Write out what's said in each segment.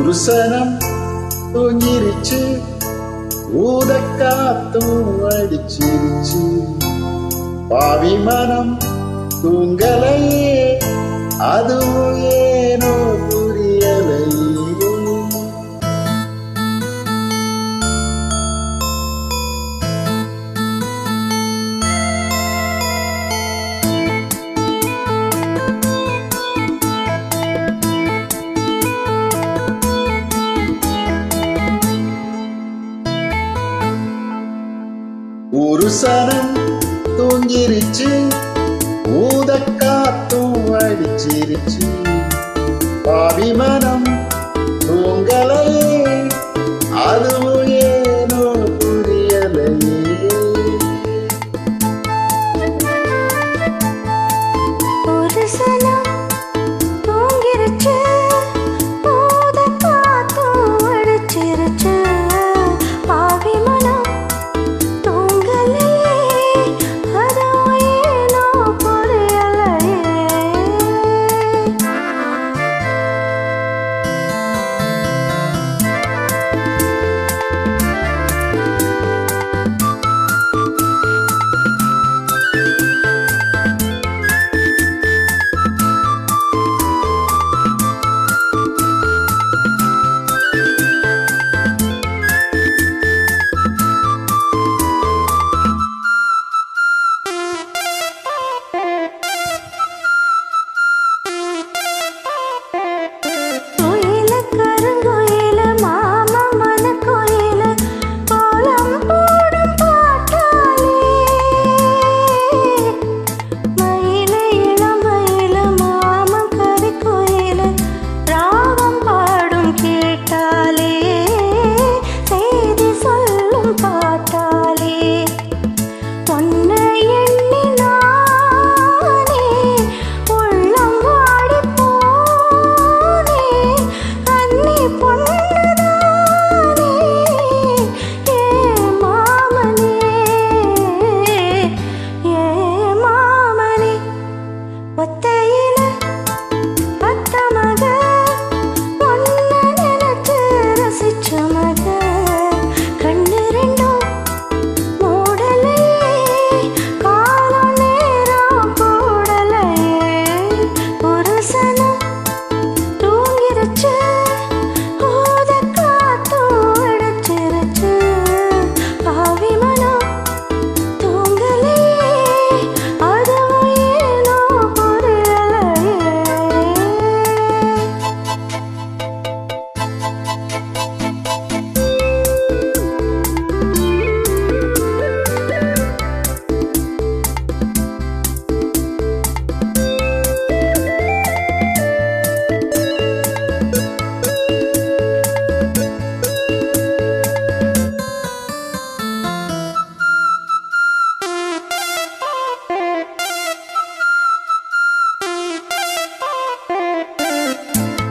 ஒரு சனம் தூங்கிருச்சு, ஊதக்காத்தும் அடிச்சிருச்சு. பாவி மனம் தூங்கலையே, அதுவும் ஏனோ புரியலையே. ஒரு சனம் தூங்கிருச்சு, ஊதக்காத்தும் அடிச்சிருச்சு. பாவி மனம் தூங்கலையே, அதுவும் ஏனோ புரியலையே. ஒரு சனம் தூங்கிருச்சு, ஊதக்காத்தும் அடிச்சிருச்சு. பாவி மனம்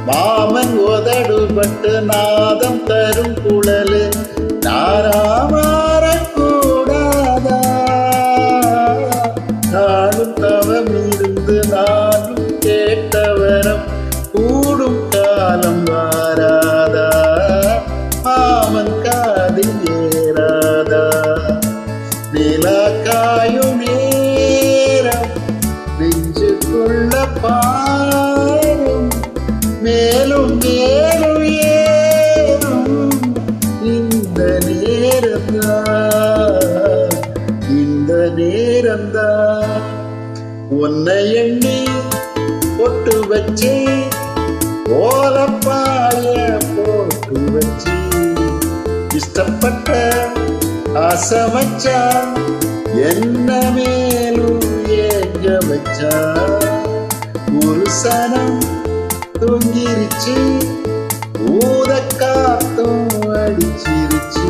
மாமன் உதடுபட்டு நாதம் தரும் குழலு நாராமாறக்கூடாதா? நானும் தவம் இருந்து நானும் கேட்டவரம் கூடும் காலம் வாராதா? மாமன் காதில் ஏறாதா? நிலா காயும் நேரம் நெஞ்சுக்குள்ள பாரும், மேலும் மேலும் ஏறும் இந்த நேரம்தான். உன்னை எண்ணி பொட்டு வச்சு, ஓலப்பாய போட்டு வச்சு, இஷ்டப்பட்ட ஆசை வச்சா, என்ன மேலும் ஏங்க வச்சா. ஒரு சனம் தூங்கிருச்சு, ஊதக்காத்தும் அடிச்சிருச்சு.